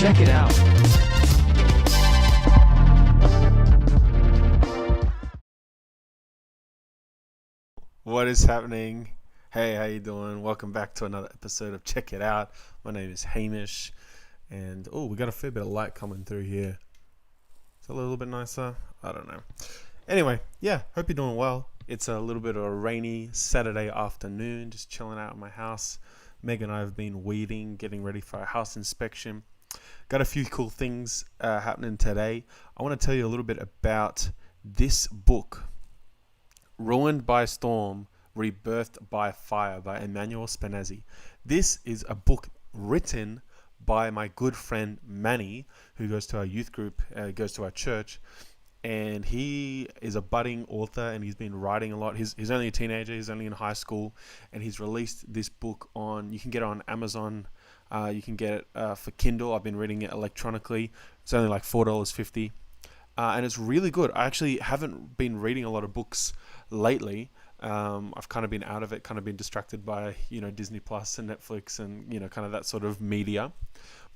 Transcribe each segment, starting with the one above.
Check it out. What is happening? Hey, how you doing? Welcome back to another episode of Check It Out. My name is Hamish, and we got a fair bit of light coming through here. It's a little bit nicer. I don't know. Anyway, yeah, hope you're doing well. It's a little bit of a rainy Saturday afternoon, just chilling out at my house. Meg and I have been weeding, getting ready for a house inspection. Got a few cool things happening today. I want to tell you a little bit about this book, Ruined by Storm, Rebirthed by Fire by Emmanuel Spinazzi. This is a book written by my good friend Manny, who goes to our youth group, goes to our church, and he is a budding author and he's been writing a lot. He's only a teenager, he's only in high school, and he's released this book you can get it on Amazon, you can get it for Kindle. I've been reading it electronically. It's only like $4.50. And it's really good. I actually haven't been reading a lot of books lately. I've kind of been out of it, kind of been distracted by, Disney Plus and Netflix and, kind of that sort of media.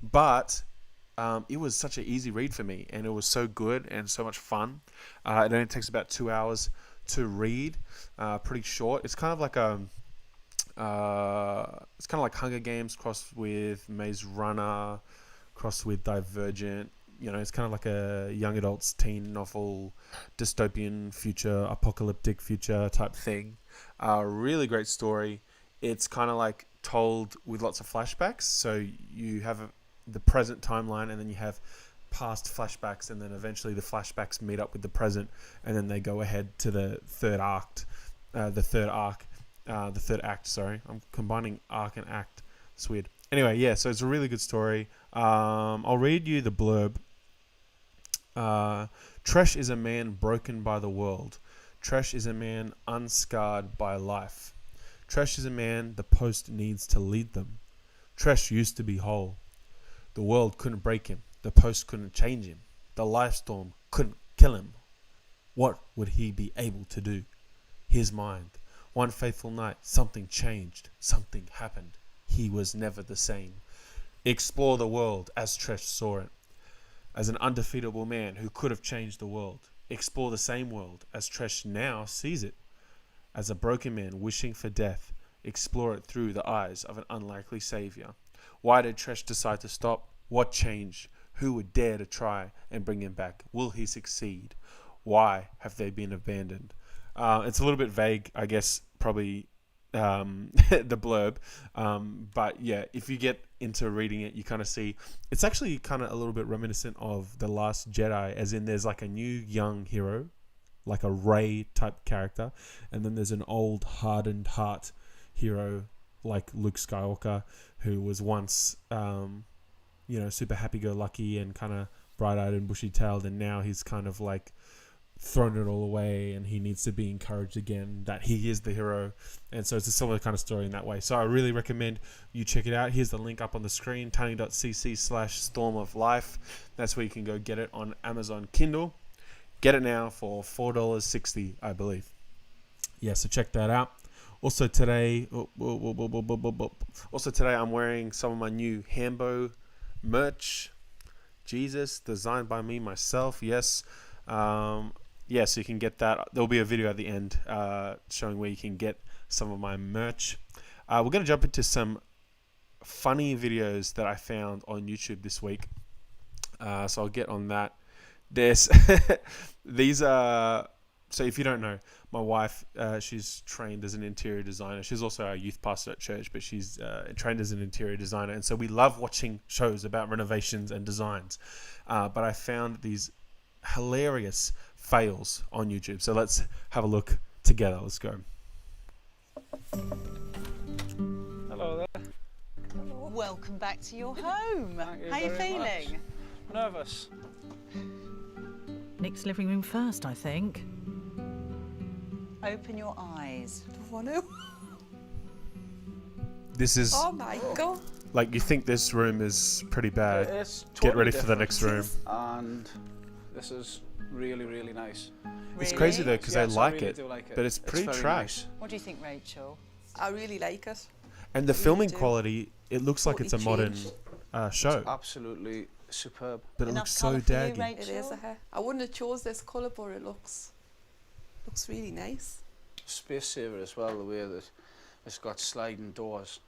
But it was such an easy read for me, and it was so good and so much fun. It only takes about 2 hours to read, pretty short. It's kind of like Hunger Games crossed with Maze Runner, crossed with Divergent. It's kind of like a young adult's teen novel, dystopian future, apocalyptic future type thing. Really great story. It's kind of like told with lots of flashbacks. So you have the present timeline, and then you have past flashbacks, and then eventually the flashbacks meet up with the present, and then they go ahead to the third act. Sorry, I'm combining arc and act. It's weird. Anyway, yeah. So it's a really good story. I'll read you the blurb. Tresh is a man broken by the world. Tresh is a man unscarred by life. Tresh is a man the post needs to lead them. Tresh used to be whole. The world couldn't break him. The post couldn't change him. The life storm couldn't kill him. What would he be able to do? His mind. One fateful night, something changed. Something happened. He was never the same. Explore the world as Tresh saw it. As an undefeatable man who could have changed the world. Explore the same world as Tresh now sees it. As a broken man wishing for death, explore it through the eyes of an unlikely savior. Why did Tresh decide to stop? What changed? Who would dare to try and bring him back? Will he succeed? Why have they been abandoned? It's a little bit vague, I guess, probably the blurb. But yeah, if you get into reading it, you kind of see it's actually kind of a little bit reminiscent of The Last Jedi, as in there's like a new young hero, like a Rey type character, and then there's an old hardened heart hero like Luke Skywalker, who was once super happy-go-lucky and kind of bright-eyed and bushy-tailed, and now he's kind of like thrown it all away and he needs to be encouraged again that he is the hero. And so it's a similar kind of story in that way. So I really recommend you check it out. Here's the link up on the screen, tiny.cc/Storm of Life. That's where you can go get it on Amazon Kindle. Get it now for $4.60, I believe. Yeah, so check that out. Also today I'm wearing some of my new Hambo merch. Jesus, designed by me myself. Yes. So you can get that. There'll be a video at the end showing where you can get some of my merch. We're going to jump into some funny videos that I found on YouTube this week. So I'll get on that. These are... So if you don't know, my wife, she's trained as an interior designer. She's also our youth pastor at church, but she's trained as an interior designer. And so we love watching shows about renovations and designs. But I found these hilarious fails on YouTube. So let's have a look together. Let's go. Hello there. Hello. Welcome back to your home. How are you feeling? Much. Nervous. Nick's living room first, I think. Open your eyes. Don't want to. This is... Oh my God. Like, you think this room is pretty bad. It's totally Get ready for the different. next room. And this is really, really nice. It's crazy though, because Yes, I like really it, do like it. but it's pretty very trash. nice. What do you think, Rachel? I really like it. And the really filming do. quality, it looks like it's a Totally modern changed. show. Absolutely superb. But it Enough looks so colour for you, daggy. Rachel? It is a hair. I wouldn't have chose this colour, but it looks really nice. Space saver as well, the way that it's got sliding doors.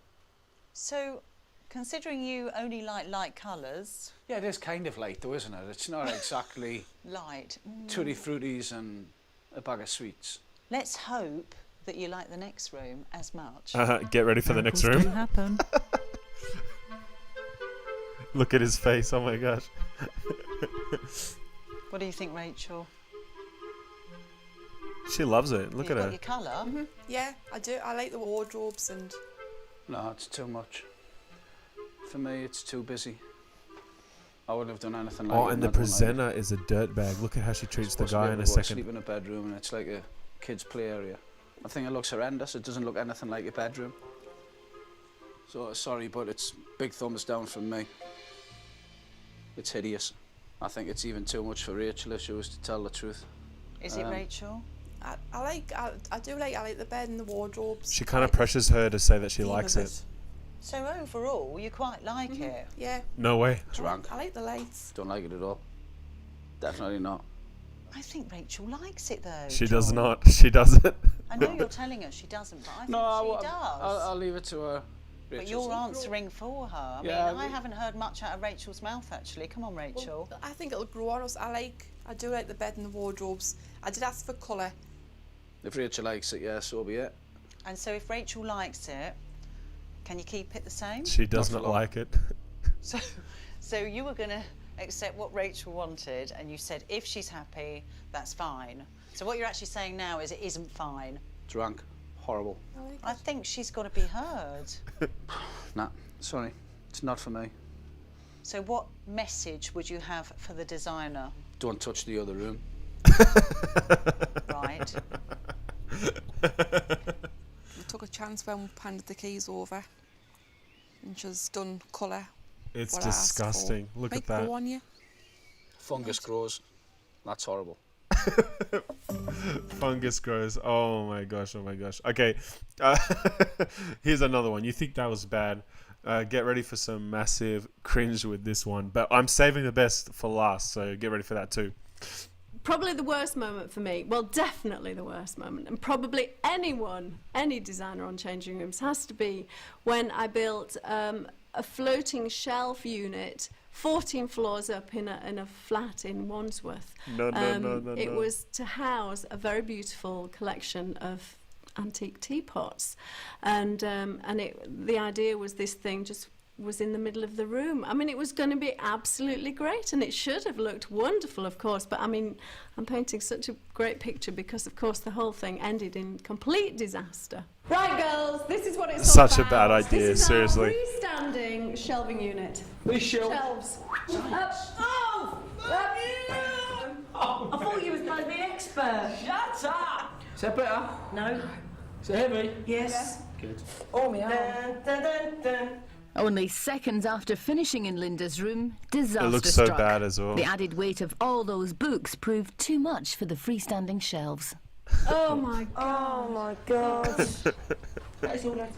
So, considering you only like light colours, Yeah, it is kind of light though, isn't it? It's not exactly light. tutti fruities and a bag of sweets. Let's hope that you like the next room as much. Get ready for the next Miracles do room. happen. Look at his face. Oh my gosh. What do you think, Rachel? She loves it. Look You've at got her. your colour. Yeah, I do. I like the wardrobes and No, it's too much. For me, it's too busy. I wouldn't have done anything like it. Oh, and the I don't like it. presenter is a dirtbag. Look at how she treats the Supposed to be guy able in a to go to second. Sleep in a bedroom, and it's like a kid's play area. I think it looks horrendous. It doesn't look anything like a bedroom. So sorry, but it's big thumbs down from me. It's hideous. I think it's even too much for Rachel if she was to tell the truth. Is it, Rachel? I like the bed and the wardrobes. She kind of I like pressures her to say that she the theme likes of it. So overall, you quite like it. Yeah, No way. It's rank. I like the lights. Don't like it at all. Definitely not. I think Rachel likes it though. She does John. not. She doesn't. I know you're telling us she doesn't, but I think she does. I'll leave it to her. But Rachel. you're answering for her. I Yeah, mean, I haven't heard much out of Rachel's mouth actually. Come on, Rachel. Well, I think it'll grow on us. I do like the bed and the wardrobes. I did ask for colour. If Rachel likes it, yeah, so be it. And so if Rachel likes it, can you keep it the same? She does Not not for long. like it. So you were going to accept what Rachel wanted, and you said if she's happy, that's fine. So what you're actually saying now is it isn't fine. It's rank. Horrible. I think she's got to be heard. Nah, sorry. It's not for me. So what message would you have for the designer? Don't touch the other room. Right. We took a chance when we handed the keys over, and she's done colour. It's what I asked for. disgusting. Look Might at that. grow on you. Fungus grows. That's horrible. Fungus grows. Oh my gosh. Oh my gosh. Okay. Here's another one. You think that was bad? Get ready for some massive cringe with this one. But I'm saving the best for last, so get ready for that too. Probably the worst moment for me, well, definitely the worst moment, and probably any designer on changing rooms has to be when I built a floating shelf unit 14 floors up in a flat in Wandsworth. No. It was to house a very beautiful collection of antique teapots, and the idea was this thing just was in the middle of the room. I mean, it was going to be absolutely great, and it should have looked wonderful, of course, but I mean, I'm painting such a great picture because, of course, the whole thing ended in complete disaster. Right, girls, this is what it's all Such a about. bad idea, This is seriously. Our freestanding shelving unit. Shelves. I thought you was going to be expert. Shut up! Is that better? No. Is it heavy? Yes. Good. Oh, me dun, dun, dun, dun. Only seconds after finishing in Linda's room, disaster It looks so struck. bad as well. The added weight of all those books proved too much for the freestanding shelves. Oh my God. Oh, my God. That is all that.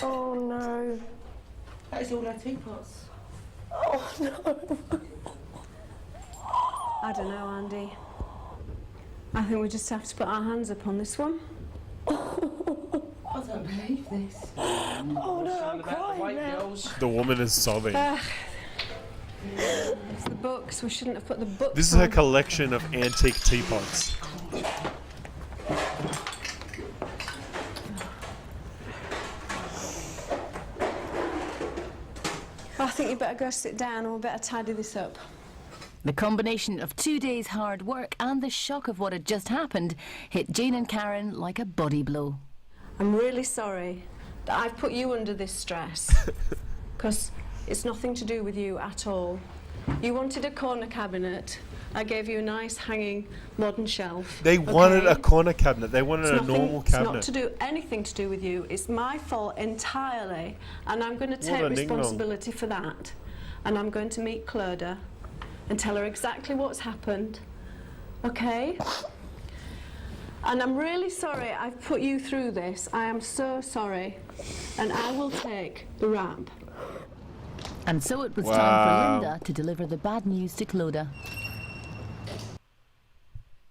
Oh, no. That is all that teapots. Oh, no. I don't know, Andy. I think we just have to put our hands up on this one. I don't believe this. Oh, no, I'm crying now. Girls. The woman is sobbing. It's the books. We shouldn't have put the books This is her on. collection of antique teapots. I think you better go sit down and we better tidy this up. The combination of 2 days' hard work and the shock of what had just happened hit Jane and Karen like a body blow. I'm really sorry that I've put you under this stress, because it's nothing to do with you at all. You wanted a corner cabinet. I gave you a nice hanging modern shelf. They wanted okay? a corner cabinet. They wanted It's a normal It's cabinet. not to do anything to do with you. It's my fault entirely, and I'm going to take a ding dong. responsibility for that. And I'm going to meet Clodagh and tell her exactly what's happened. Okay? And I'm really sorry I've put you through this. I am so sorry, and I will take the rap. And so it was Wow. time for Linda to deliver the bad news to Clodagh.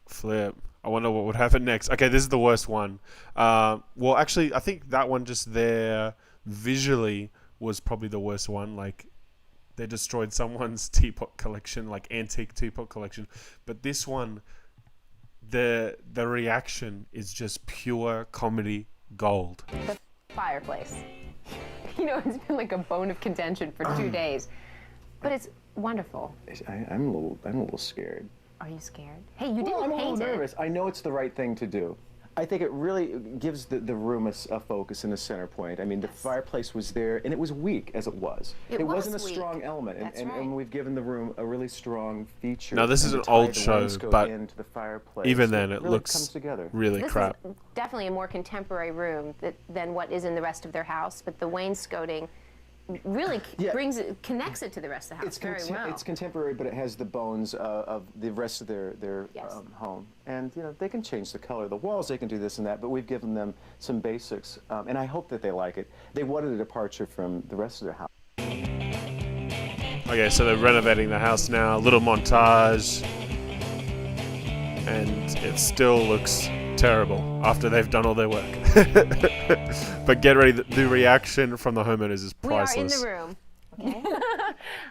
Flip. I wonder what would happen next. Okay, this is the worst one. Well, actually, I think that one just there visually was probably the worst one. Like, they destroyed someone's teapot collection, like antique teapot collection. But this one, the reaction is just pure comedy gold. Fireplace. You know, it's been like a bone of contention for 2 days, but it's wonderful. I'm a little scared. Are you scared? Hey, you didn't I'm a little paint it. nervous. I know it's the right thing to do. I think it really gives the room a focus and a center point. I mean, the fireplace was there, and it was weak as it was. It wasn't a was weak. strong element, That's and, right. and we've given the room a really strong feature. Now, this is and an to tie old the show, wainscot but into the fireplace, even then, it really looks comes together. really This crap. is definitely a more contemporary room than what is in the rest of their house, but the wainscoting really connects it to the rest of the house very well. It's contemporary, but it has the bones of the rest of their home. And, you know, they can change the color of the walls, they can do this and that, but we've given them some basics, and I hope that they like it. They wanted a departure from the rest of their house. Okay, so they're renovating the house now. A little montage. And it still looks terrible after they've done all their work. But get ready, the reaction from the homeowners is priceless. We are in the room. Okay?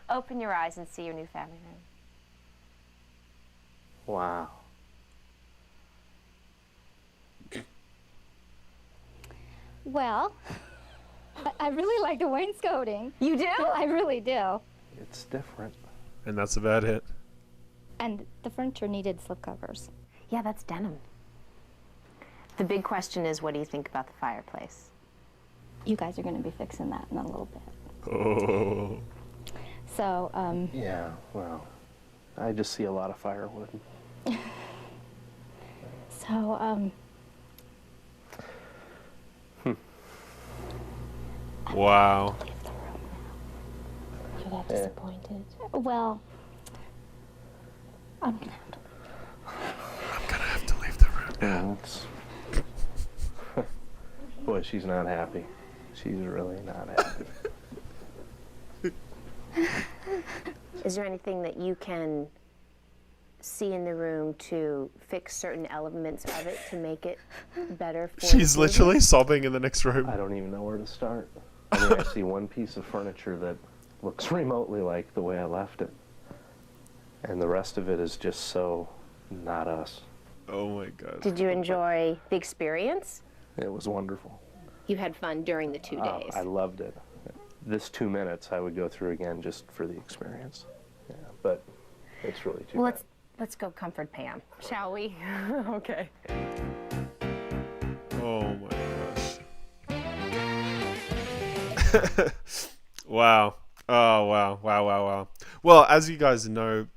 Open your eyes and see your new family room. Wow. Well, I really like the wainscoting. You do? I really do. It's different. And that's about it. And the furniture needed slipcovers. Yeah, that's denim. The big question is, what do you think about the fireplace? You guys are going to be fixing that in a little bit. Oh. So, Yeah, well, I just see a lot of firewood. So, Wow. You're that disappointed. Well, I'm gonna have to leave the room now. Boy, she's not happy. She's really not happy. Is there anything that you can see in the room to fix certain elements of it to make it better for She's the literally sobbing in the next room. I don't even know where to start. I mean, I see one piece of furniture that looks remotely like the way I left it. And the rest of it is just so not us. Oh my God. Did you enjoy the experience? It was wonderful. You had fun during the 2 days. I loved it. This 2 minutes I would go through again just for the experience. Yeah, but it's really too Well, bad. let's go comfort Pam, shall we? Okay. Oh my gosh. Wow. Oh wow. Wow. Well, as you guys know,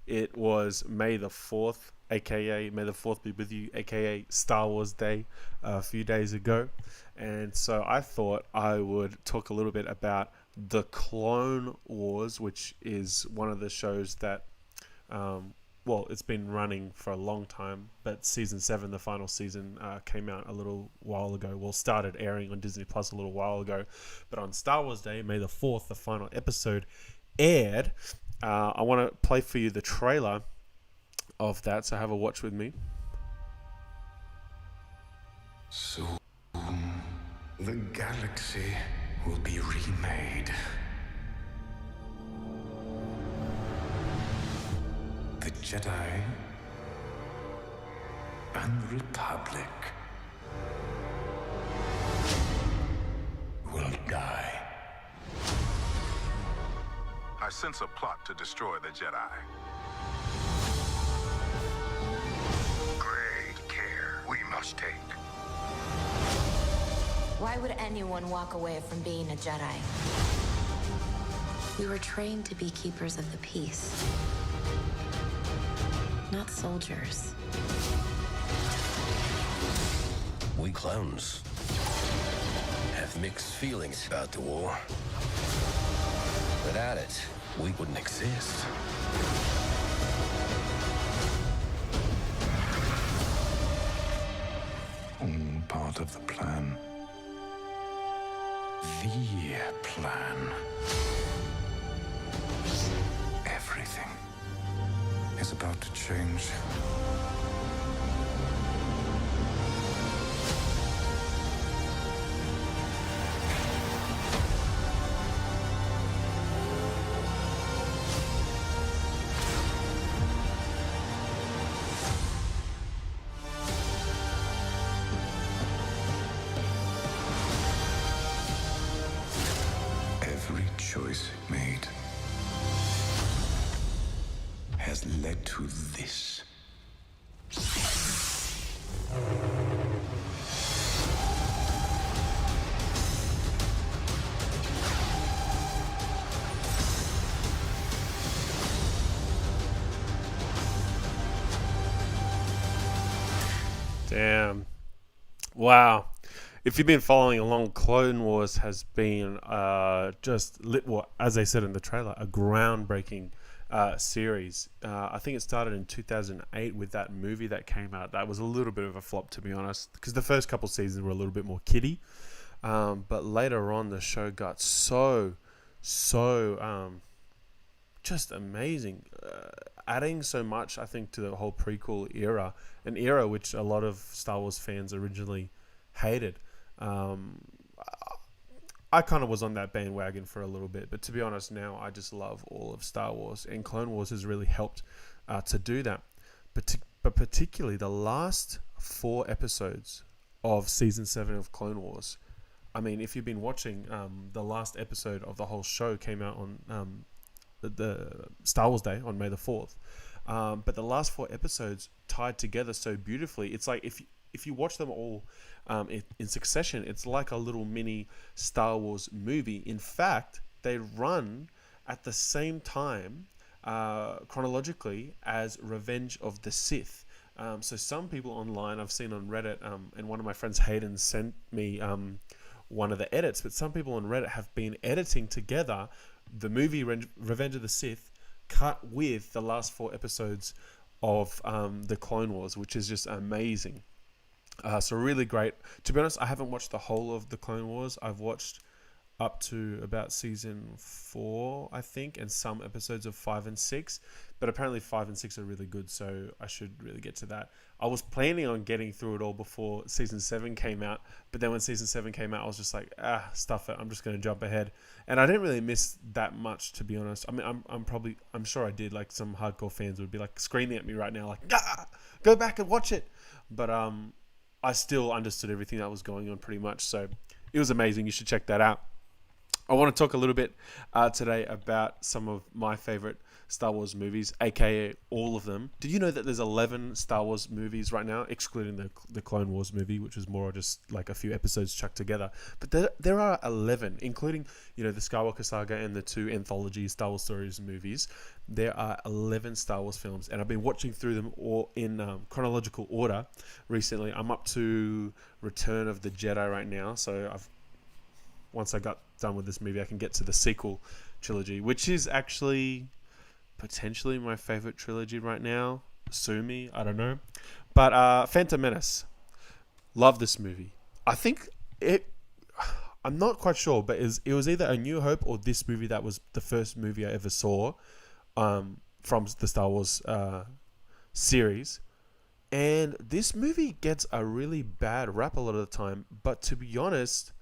it was May the 4th, aka May the 4th be with you, aka Star Wars Day, a few days ago. And so I thought I would talk a little bit about the Clone Wars, which is one of the shows that well, it's been running for a long time, but season 7, the final season, came out a little while ago. Well, started airing on Disney Plus a little while ago, but on Star Wars Day, May the 4th, the final episode aired. I want to play for you the trailer of that, so have a watch with me. Soon, the galaxy will be remade. The Jedi and the Republic will die. I sense a plot to destroy the Jedi. Great care we must take. Why would anyone walk away from being a Jedi? We were trained to be keepers of the peace, not soldiers. We clones have mixed feelings about the war. Without it, we wouldn't exist. All part of the plan. The plan. Everything is about to change. Every choice made has led to this. Damn. Wow. If you've been following along, Clone Wars has been as they said in the trailer, a groundbreaking series. I think it started in 2008 with that movie that came out. That was a little bit of a flop, to be honest, because the first couple seasons were a little bit more kiddie. But later on, the show got so just amazing, adding so much, I think, to the whole prequel era, an era which a lot of Star Wars fans originally hated. I kind of was on that bandwagon for a little bit, but to be honest, now I just love all of Star Wars, and Clone Wars has really helped to do that. But particularly the last 4 episodes of season 7 of Clone Wars. I mean, if you've been watching, the last episode of the whole show came out on the Star Wars Day on May the 4th. But the last 4 episodes tied together so beautifully. It's like if you watch them all in succession, it's like a little mini Star Wars movie. In fact, they run at the same time chronologically as Revenge of the Sith. So some people online, I've seen on Reddit, and one of my friends Hayden sent me one of the edits, but some people on Reddit have been editing together the movie Revenge of the Sith cut with the last 4 episodes of the Clone Wars, which is just amazing. So really great. To be honest, I haven't watched the whole of the Clone Wars. I've watched up to about season 4, I think, and some episodes of 5 and 6. But apparently 5 and 6 are really good, so I should really get to that. I was planning on getting through it all before season 7 came out, but then when season 7 came out, I was just like, stuff it. I'm just going to jump ahead. And I didn't really miss that much, to be honest. I mean, I'm sure I did. Like, some hardcore fans would be like screaming at me right now, like, go back and watch it. But I still understood everything that was going on pretty much, so it was amazing. You should check that out. I want to talk a little bit today about some of my favorite Star Wars movies, aka all of them. Did you know that there's 11 Star Wars movies right now, excluding the Clone Wars movie, which was more just like a few episodes chucked together? But there are 11, including, you know, the Skywalker Saga and the 2 anthology Star Wars Stories movies. There are 11 Star Wars films, and I've been watching through them all in chronological order recently. I'm up to Return of the Jedi right now, so once I got done with this movie, I can get to the sequel trilogy, which is actually potentially my favorite trilogy right now. Sue me, I don't know. But Phantom Menace. Love this movie. I think I'm not quite sure, but it was either A New Hope or this movie that was the first movie I ever saw from the Star Wars series. And this movie gets a really bad rap a lot of the time, but to be honest,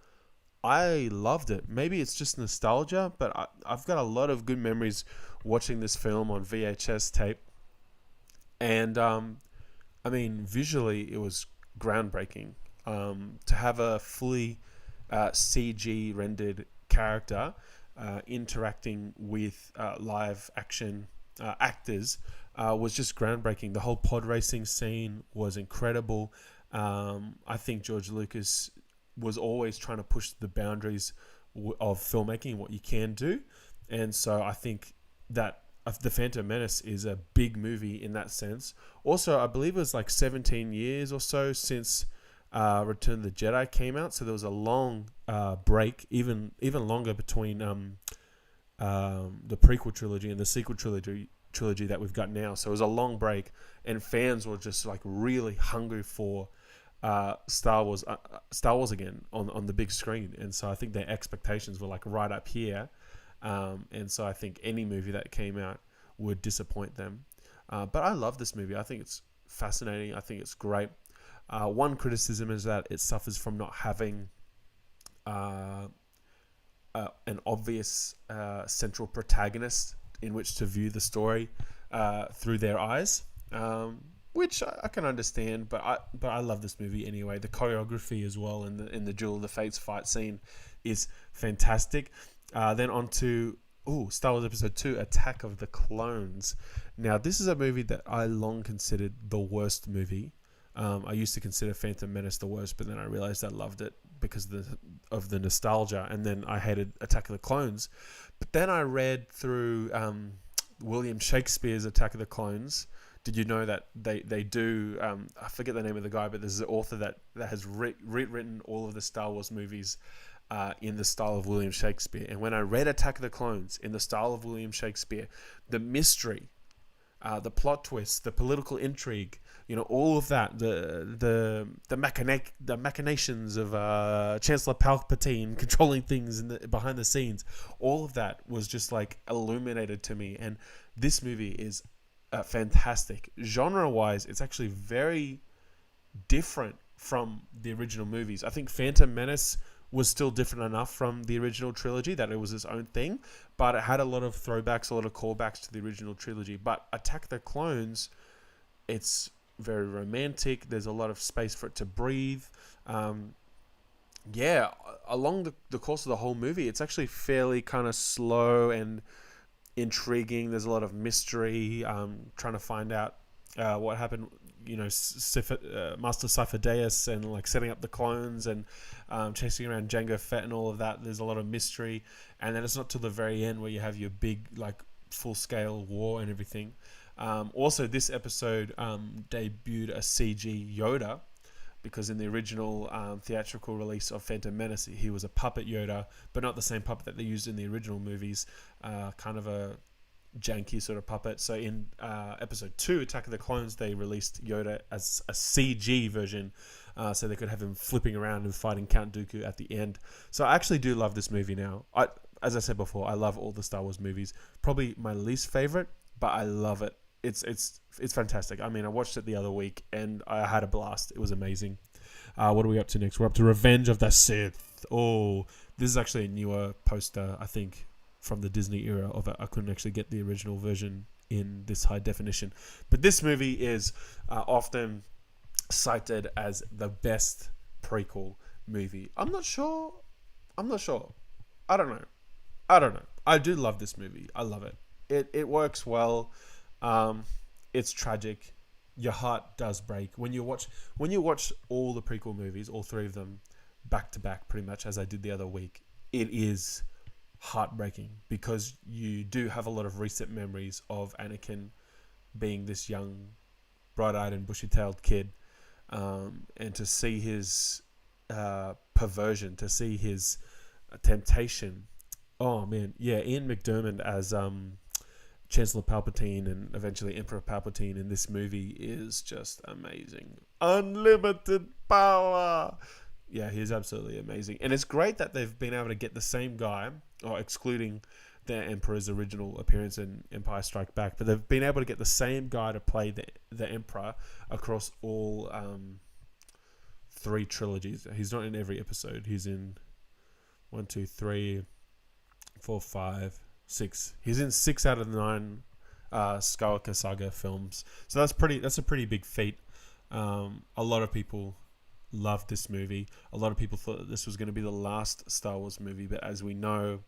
I loved it. Maybe it's just nostalgia, but I've got a lot of good memories watching this film on VHS tape. And, I mean, visually, it was groundbreaking. To have a fully CG rendered character interacting with live action actors was just groundbreaking. The whole pod racing scene was incredible. I think George Lucas was always trying to push the boundaries of filmmaking, what you can do. And so I think that The Phantom Menace is a big movie in that sense. Also, I believe it was like 17 years or so since Return of the Jedi came out. So there was a long break, even longer between the prequel trilogy and the sequel trilogy that we've got now. So it was a long break, and fans were just like really hungry for Star Wars again on the big screen, and so I think their expectations were like right up here, and so I think any movie that came out would disappoint them. But I love this movie. I think it's fascinating. I think it's great. One criticism is that it suffers from not having an obvious central protagonist in which to view the story through their eyes, which I can understand. But I love this movie anyway. The choreography as well in the Duel of the Fates fight scene is fantastic. Then on to Star Wars Episode 2, Attack of the Clones. Now, this is a movie that I long considered the worst movie. I used to consider Phantom Menace the worst, but then I realized I loved it because of the nostalgia, and then I hated Attack of the Clones. But then I read through William Shakespeare's Attack of the Clones. Did you know that they do, I forget the name of the guy, but there's an author that has rewritten all of the Star Wars movies in the style of William Shakespeare. And when I read Attack of the Clones in the style of William Shakespeare, the mystery, the plot twist, the political intrigue, all of that, the machinations of Chancellor Palpatine controlling things behind the scenes, all of that was just like illuminated to me. And this movie is fantastic. Genre-wise, it's actually very different from the original movies. I think Phantom Menace was still different enough from the original trilogy that it was its own thing, but it had a lot of throwbacks, a lot of callbacks to the original trilogy. But Attack of the Clones, it's very romantic. There's a lot of space for it to breathe. Along the course of the whole movie, it's actually fairly kind of slow and intriguing. There's a lot of mystery, trying to find out what happened, Master Sifo-Dyas, and like setting up the clones and chasing around Jango Fett and all of that. There's a lot of mystery, and then it's not till the very end where you have your big like full-scale war and everything. Also, this episode debuted a CG Yoda, because in the original theatrical release of Phantom Menace, he was a puppet Yoda, but not the same puppet that they used in the original movies, kind of a janky sort of puppet. So in episode 2, Attack of the Clones, they released Yoda as a CG version, so they could have him flipping around and fighting Count Dooku at the end. So I actually do love this movie now. As I said before, I love all the Star Wars movies. Probably my least favorite, but I love it. It's fantastic. I mean, I watched it the other week and I had a blast. It was amazing. What are we up to next? We're up to Revenge of the Sith. Oh, this is actually a newer poster, I think, from the Disney era of it. I couldn't actually get the original version in this high definition. But this movie is often cited as the best prequel movie. I'm not sure. I don't know. I do love this movie. I love it. It works well. It's tragic. Your heart does break when you watch all the prequel movies, all 3 of them, back to back, pretty much as I did the other week. It is heartbreaking because you do have a lot of recent memories of Anakin being this young, bright-eyed and bushy-tailed kid, and to see his perversion, to see his temptation. Oh man, yeah, Ian McDiarmid as Chancellor Palpatine and eventually Emperor Palpatine in this movie is just amazing. Unlimited power. Yeah, he's absolutely amazing. And it's great that they've been able to get the same guy, or excluding the Emperor's original appearance in Empire Strikes Back, but they've been able to get the same guy to play the Emperor across all 3 trilogies. He's not in every episode. He's in 1, 2, 3, 4, 5, 6. He's in 6 out of the 9 Skywalker Saga films. So that's a pretty big feat. A lot of people loved this movie. A lot of people thought that this was going to be the last Star Wars movie, but as we know,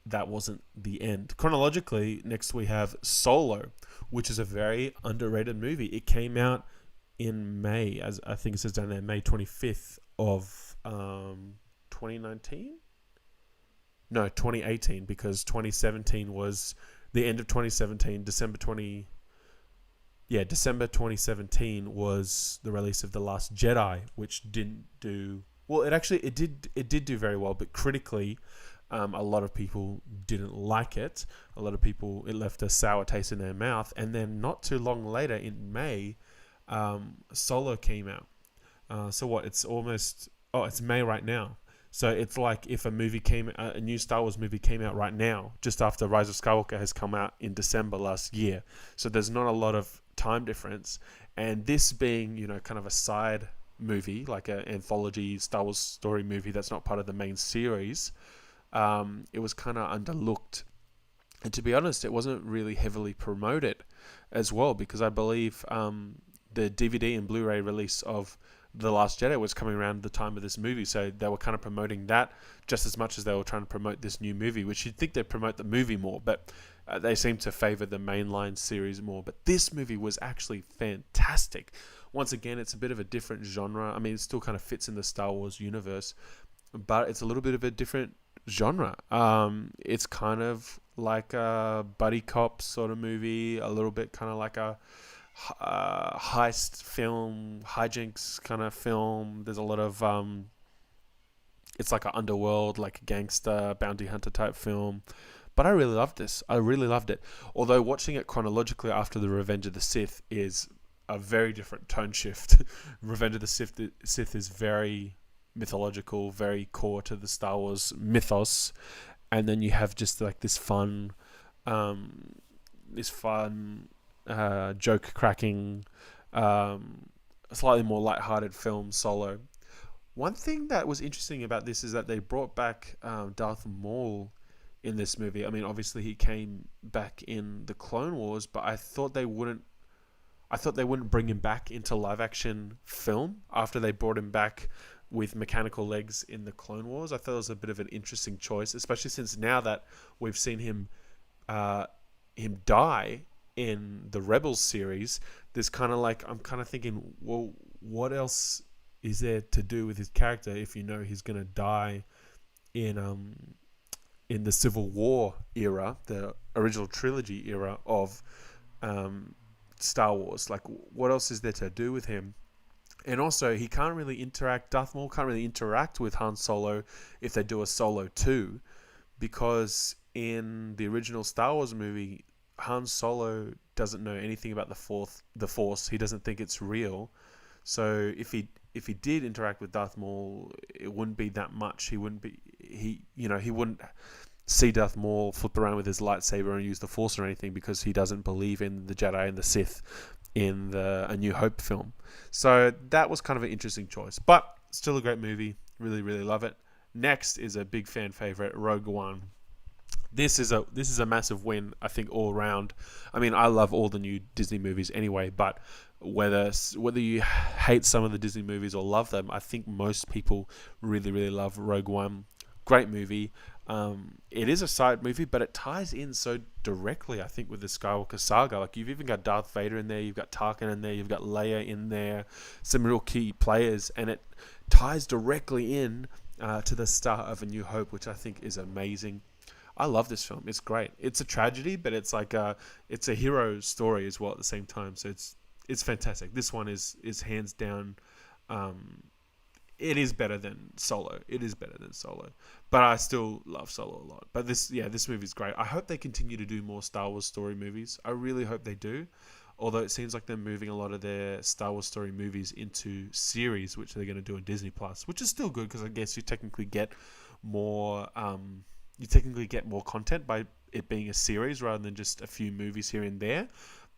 that wasn't the end. Chronologically, next we have Solo, which is a very underrated movie. It came out in May, as I think it says down there, May 25th of 2019? No, 2018, because 2017 was the end of 2017. December 2017 was the release of The Last Jedi, which didn't do well. It did do very well, but critically, a lot of people didn't like it. A lot of people, it left a sour taste in their mouth. And then not too long later, in May, Solo came out. So what? It's almost it's May right now. So it's like if a new Star Wars movie came out right now, just after Rise of Skywalker has come out in December last year. So there's not a lot of time difference. And this being, kind of a side movie, like an anthology Star Wars story movie that's not part of the main series, it was kind of underlooked. And to be honest, it wasn't really heavily promoted as well, because I believe the DVD and Blu-ray release of The Last Jedi was coming around the time of this movie, so they were kind of promoting that just as much as they were trying to promote this new movie, which you'd think they'd promote the movie more, but they seem to favor the mainline series more. But this movie was actually fantastic. Once again, it's a bit of a different genre. I mean, it still kind of fits in the Star Wars universe, but it's a little bit of a different genre. It's kind of like a buddy cop sort of movie, a little bit kind of like a heist film, hijinks kind of film. There's a lot of it's like an underworld, like a gangster bounty hunter type film. But I really loved this. I really loved it. Although watching it chronologically after the Revenge of the Sith is a very different tone shift. Revenge of the Sith is very mythological, very core to the Star Wars mythos, and then you have just like this fun joke cracking, slightly more lighthearted film, Solo. One thing that was interesting about this is that they brought back Darth Maul in this movie. I mean, obviously he came back in the Clone Wars, but I thought they wouldn't bring him back into live action film after they brought him back with mechanical legs in the Clone Wars. I thought it was a bit of an interesting choice, especially since now that we've seen him die in the Rebels series. There's kind of like, I'm kind of thinking, well, what else is there to do with his character if he's going to die in the Civil War era, the original trilogy era of Star Wars? Like, what else is there to do with him? And also, Darth Maul can't really interact with Han Solo if they do a Solo 2, because in the original Star Wars movie, Han Solo doesn't know anything about the Force. He doesn't think it's real. So if he did interact with Darth Maul, it wouldn't be that much. He wouldn't see Darth Maul flip around with his lightsaber and use the Force or anything, because he doesn't believe in the Jedi and the Sith in the A New Hope film. So that was kind of an interesting choice, but still a great movie. Really, really love it. Next is a big fan favorite, Rogue One. This is a massive win, I think, all around. I mean, I love all the new Disney movies anyway, but whether you hate some of the Disney movies or love them, I think most people really, really love Rogue One. Great movie. It is a side movie, but it ties in so directly, I think, with the Skywalker saga. Like, you've even got Darth Vader in there, you've got Tarkin in there, you've got Leia in there, some real key players, and it ties directly in to the start of A New Hope, which I think is amazing. I love this film. It's great. It's a tragedy, but it's like it's a hero story as well at the same time. So it's fantastic. This one is hands down. It is better than Solo. But I still love Solo a lot. But this movie is great. I hope they continue to do more Star Wars story movies. I really hope they do. Although it seems like they're moving a lot of their Star Wars story movies into series, which they're going to do on Disney Plus, which is still good, because I guess you technically get more. You technically get more content by it being a series rather than just a few movies here and there.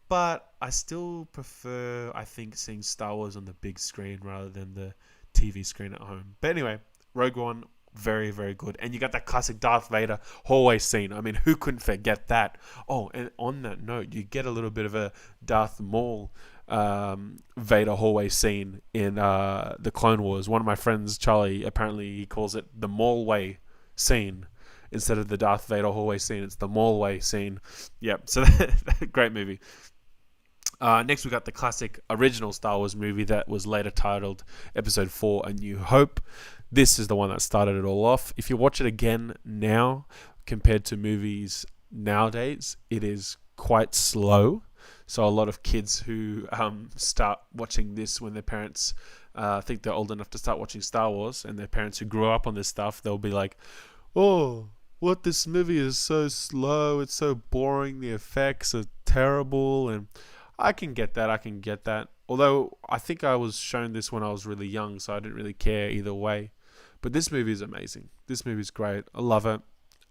But I still prefer, I think, seeing Star Wars on the big screen rather than the TV screen at home. But anyway, Rogue One, very, very good. And you got that classic Darth Vader hallway scene. I mean, who couldn't forget that? Oh, and on that note, you get a little bit of a Darth Maul Vader hallway scene in the Clone Wars. One of my friends, Charlie, apparently he calls it the Maulway scene. Instead of the Darth Vader hallway scene, it's the Maulway scene. Yep, so great movie. Next, we got the classic original Star Wars movie that was later titled Episode 4, A New Hope. This is the one that started it all off. If you watch it again now, compared to movies nowadays, it is quite slow. So a lot of kids who start watching this when their parents think they're old enough to start watching Star Wars, and their parents who grew up on this stuff, they'll be like, oh, what, this movie is so slow, it's so boring, the effects are terrible. And I can get that. although I think I was shown this when I was really young, so I didn't really care either way. But this movie is amazing. This movie is great. I love it.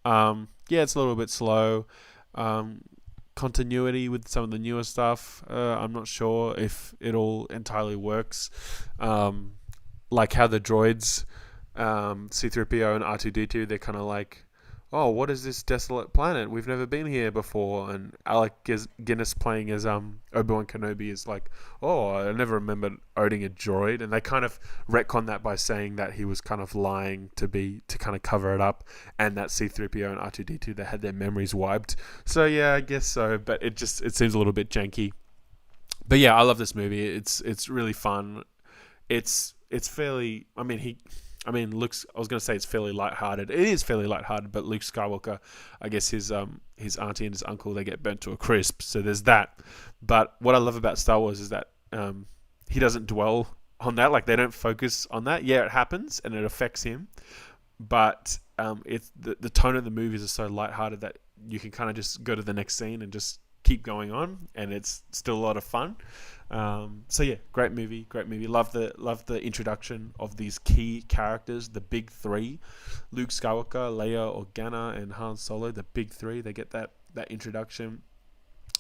Yeah, it's a little bit slow. Continuity with some of the newer stuff, I'm not sure if it all entirely works. Like how the droids, C-3PO and R2-D2, they're kind of like, oh, what is this desolate planet? We've never been here before. And Alec Guinness playing as Obi-Wan Kenobi is like, oh, I never remembered owning a droid. And they kind of retcon that by saying that he was kind of lying to kind of cover it up, and that C-3PO and R2-D2, they had their memories wiped. So yeah, I guess so. But it seems a little bit janky. But yeah, I love this movie. It's really fun. It's fairly. I mean, Luke's. I was going to say it's fairly lighthearted. It is fairly lighthearted, but Luke Skywalker, I guess his auntie and his uncle, they get burnt to a crisp. So there's that. But what I love about Star Wars is that he doesn't dwell on that. Like, they don't focus on that. Yeah, it happens and it affects him, but it's the tone of the movies is so lighthearted that you can kind of just go to the next scene and just keep going on, and it's still a lot of fun. So yeah, great movie. Love the introduction of these key characters, the big three: Luke Skywalker, Leia Organa, and Han Solo. The big three. They get that introduction.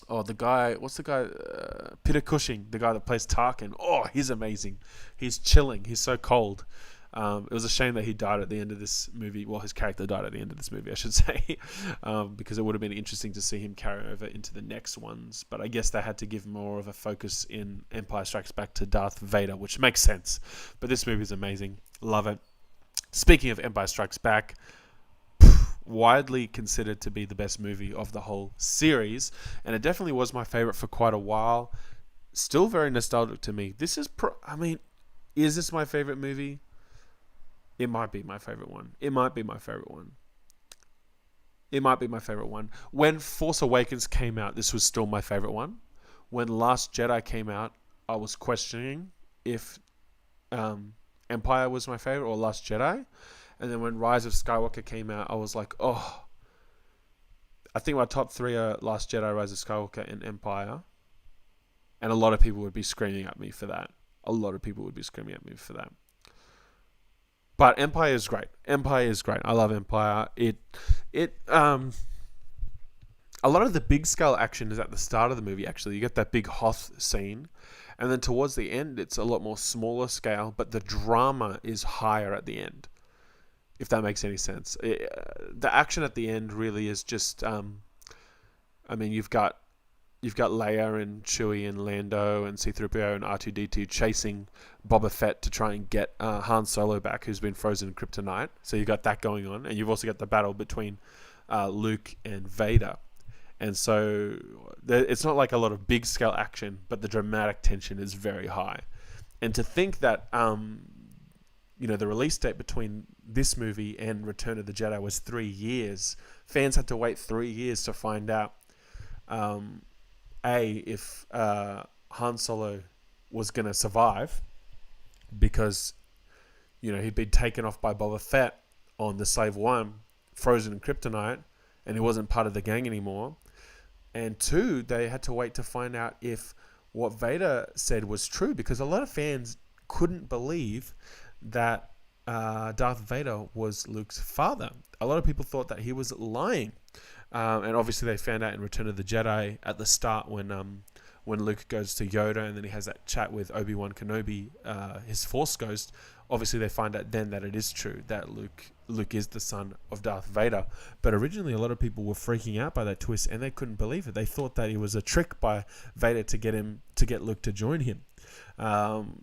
Oh, the guy, what's the guy? Peter Cushing, the guy that plays Tarkin. Oh, he's amazing. He's chilling. He's so cold. It was a shame that he died at the end of this movie. Well, his character died at the end of this movie, I should say, because it would have been interesting to see him carry over into the next ones. But I guess they had to give more of a focus in Empire Strikes Back to Darth Vader, which makes sense. But this movie is amazing. Love it. Speaking of Empire Strikes Back, widely considered to be the best movie of the whole series, and it definitely was my favorite for quite a while. Still very nostalgic to me. This is, is this my favorite movie? It might be my favorite one. When Force Awakens came out, this was still my favorite one. When Last Jedi came out, I was questioning if Empire was my favorite or Last Jedi. And then when Rise of Skywalker came out, I was like, oh. I think my top three are Last Jedi, Rise of Skywalker, and Empire. And a lot of people would be screaming at me for that. But Empire is great. I love Empire. A lot of the big scale action is at the start of the movie, actually. You get that big Hoth scene. And then towards the end, it's a lot more smaller scale, but the drama is higher at the end, if that makes any sense. The action at the end really is just, you've got Leia and Chewie and Lando and C-3PO and R2-D2 chasing Boba Fett to try and get Han Solo back, who's been frozen in kryptonite. So you've got that going on. And you've also got the battle between Luke and Vader. And so it's not like a lot of big scale action, but the dramatic tension is very high. And to think that, the release date between this movie and Return of the Jedi was 3 years. Fans had to wait 3 years to find out if Han Solo was going to survive, because he'd been taken off by Boba Fett on the Slave One, frozen in kryptonite, and he wasn't part of the gang anymore. And 2, they had to wait to find out if what Vader said was true, because a lot of fans couldn't believe that Darth Vader was Luke's father. A lot of people thought that he was lying. And obviously they found out in Return of the Jedi at the start when Luke goes to Yoda and then he has that chat with Obi-Wan Kenobi, his Force ghost. Obviously they find out then that it is true, that Luke is the son of Darth Vader. But originally a lot of people were freaking out by that twist and they couldn't believe it. They thought that it was a trick by Vader to get Luke to join him.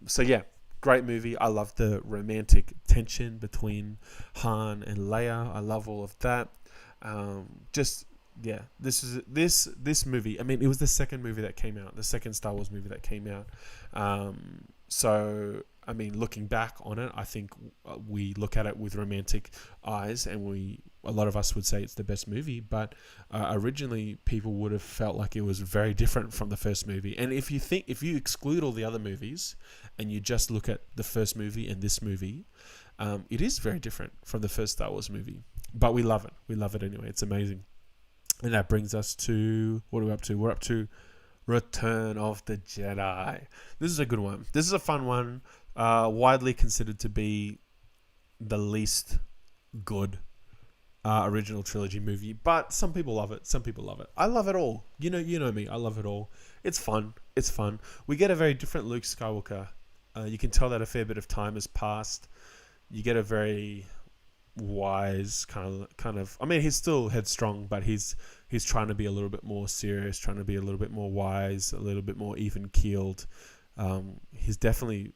So yeah, great movie. I love the romantic tension between Han and Leia. I love all of that. This movie, it was the second movie that came out, the second Star Wars movie that came out. Looking back on it, I think we look at it with romantic eyes, and a lot of us would say it's the best movie, but originally people would have felt like it was very different from the first movie. And if you exclude all the other movies and you just look at the first movie and this movie, it is very different from the first Star Wars movie. But we love it. Anyway. It's amazing. And that brings us to, what are we up to? We're up to Return of the Jedi. This is a good one. This is a fun one. Widely considered to be the least good original trilogy movie, but some people love it. Some people love it. I love it all. You know me. I love it all. It's fun. It's fun. We get a very different Luke Skywalker. You can tell that a fair bit of time has passed. You get a very wise kind of. I mean, he's still headstrong, but he's trying to be a little bit more serious, trying to be a little bit more wise, a little bit more even keeled. He's definitely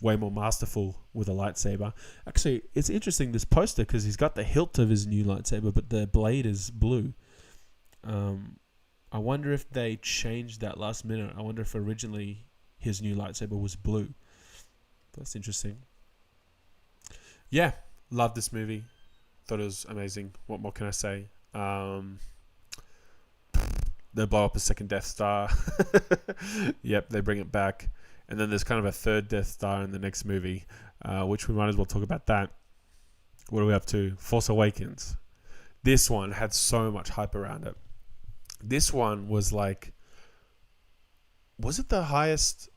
way more masterful with a lightsaber. Actually, it's interesting, this poster, because he's got the hilt of his new lightsaber, but the blade is blue. I wonder if they changed that last minute. I wonder if originally his new lightsaber was blue. That's interesting. Yeah, love this movie. Thought it was amazing. What more can I say? They blow up a second Death Star. Yep, they bring it back. And then there's kind of a third Death Star in the next movie, which we might as well talk about that. What are we up to? Force Awakens. This one had so much hype around it. This one was like... Was it the highest...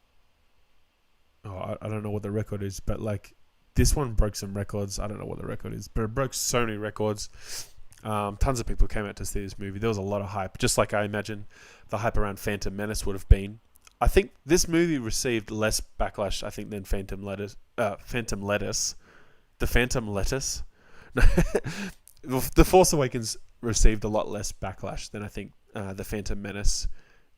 Oh, I don't know what the record is, but like... This one broke some records. I don't know what the record is, but it broke so many records. Tons of people came out to see this movie. There was a lot of hype, just like I imagine the hype around Phantom Menace would have been. I think this movie received less backlash, I think, than Phantom Lettuce. The Phantom Lettuce. The Force Awakens received a lot less backlash than I think the Phantom Menace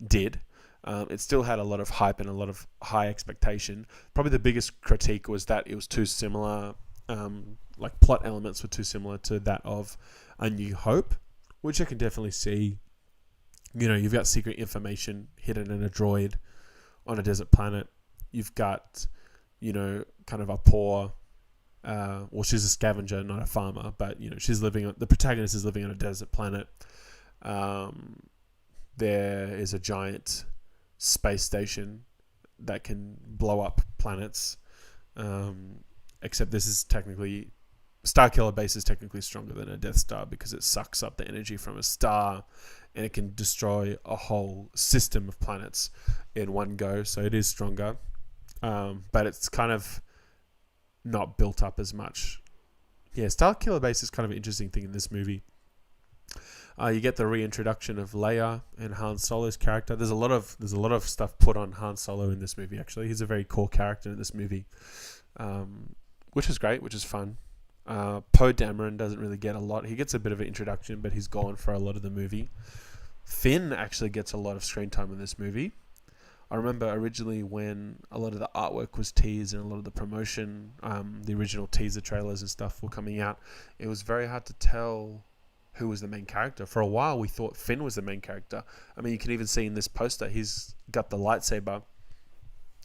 did. It still had a lot of hype and a lot of high expectation. Probably the biggest critique was that it was too similar, like plot elements were too similar to that of A New Hope, which I can definitely see. You know, you've got secret information hidden in a droid on a desert planet. You've got, you know, kind of a poor, well, she's a scavenger, not a farmer, but, you know, the protagonist is living on a desert planet. There is a giant space station that can blow up planets. Except this is technically... Starkiller Base is technically stronger than a Death Star because it sucks up the energy from a star and it can destroy a whole system of planets in one go. So it is stronger. But it's kind of not built up as much. Yeah, Starkiller Base is kind of an interesting thing in this movie. You get the reintroduction of Leia and Han Solo's character. There's a lot of stuff put on Han Solo in this movie, actually. He's a very core character in this movie. Which is great, which is fun. Poe Dameron doesn't really get a lot. He gets a bit of an introduction, but he's gone for a lot of the movie. Finn actually gets a lot of screen time in this movie. I remember originally when a lot of the artwork was teased and a lot of the promotion, the original teaser trailers and stuff were coming out, it was very hard to tell who was the main character. For a while, we thought Finn was the main character. I mean, you can even see in this poster, he's got the lightsaber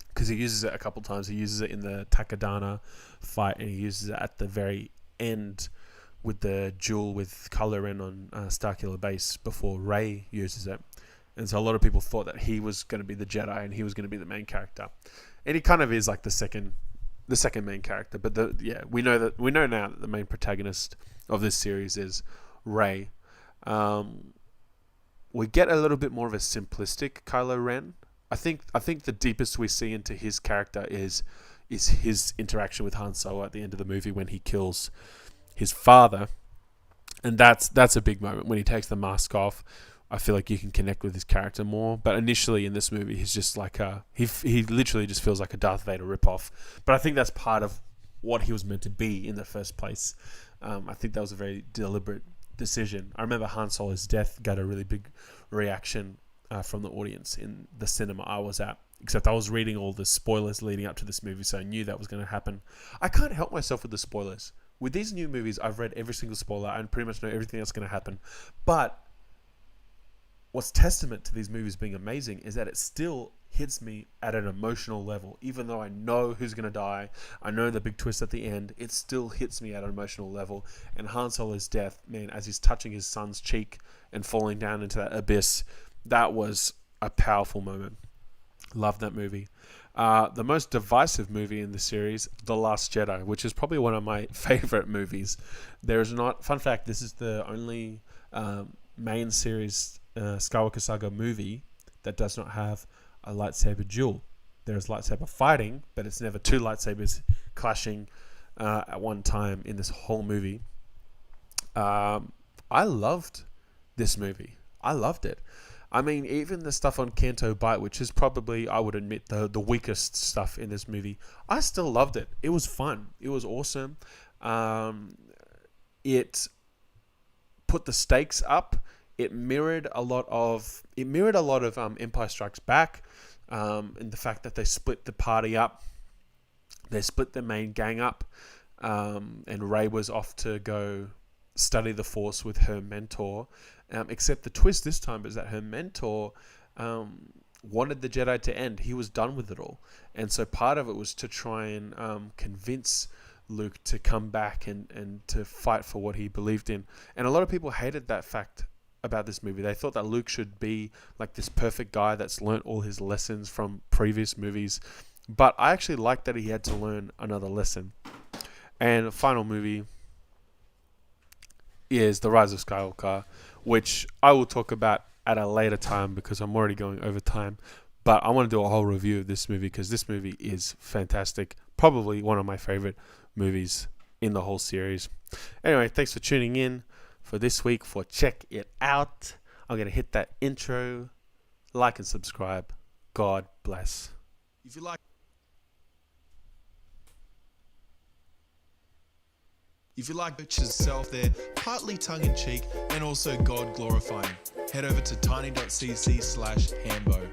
because he uses it a couple times. He uses it in the Takadana fight, and he uses it at the very end with the duel with Kylo Ren on Starkiller Base before Rey uses it. And so a lot of people thought that he was going to be the Jedi and he was going to be the main character. And he kind of is like the second main character. But we know now that the main protagonist of this series is Rey. We get a little bit more of a simplistic Kylo Ren. I think the deepest we see into his character is his interaction with Han Solo at the end of the movie when he kills his father, and that's a big moment when he takes the mask off. I feel like you can connect with his character more. But initially in this movie, he's just like he literally just feels like a Darth Vader ripoff. But I think that's part of what he was meant to be in the first place. I think that was a very deliberate decision. I remember Han Solo's death got a really big reaction from the audience in the cinema I was at, except I was reading all the spoilers leading up to this movie, so I knew that was going to happen. I can't help myself with the spoilers. With these new movies, I've read every single spoiler and pretty much know everything that's going to happen. But what's testament to these movies being amazing is that it still hits me at an emotional level. Even though I know who's going to die, I know the big twist at the end, it still hits me at an emotional level. And Han Solo's death, man, as he's touching his son's cheek and falling down into that abyss, that was a powerful moment. Love that movie. The most divisive movie in the series, The Last Jedi, which is probably one of my favorite movies. There is not... Fun fact, this is the only main series Skywalker Saga movie that does not have a lightsaber duel. There is lightsaber fighting, but it's never two lightsabers clashing at one time in this whole movie. I loved this movie. I loved it. I mean, even the stuff on Canto Bight, which is probably, I would admit, the weakest stuff in this movie, I still loved it. It was fun. It was awesome. It put the stakes up. It mirrored a lot of Empire Strikes Back, in the fact that they split the party up. They split the main gang up, and Rey was off to go study the Force with her mentor. Except the twist this time is that her mentor wanted the Jedi to end. He was done with it all. And so part of it was to try and convince Luke to come back and to fight for what he believed in. And a lot of people hated that fact about this movie. They thought that Luke should be like this perfect guy that's learnt all his lessons from previous movies. But I actually like that he had to learn another lesson. And the final movie is The Rise of Skywalker, which I will talk about at a later time because I'm already going over time. But I want to do a whole review of this movie because this movie is fantastic. Probably one of my favorite movies in the whole series. Anyway, thanks for tuning in for this week for Check It Out. I'm going to hit that intro, like and subscribe. God bless. If you like yourself, they're partly tongue-in-cheek and also God-glorifying. Head over to tiny.cc/hambo.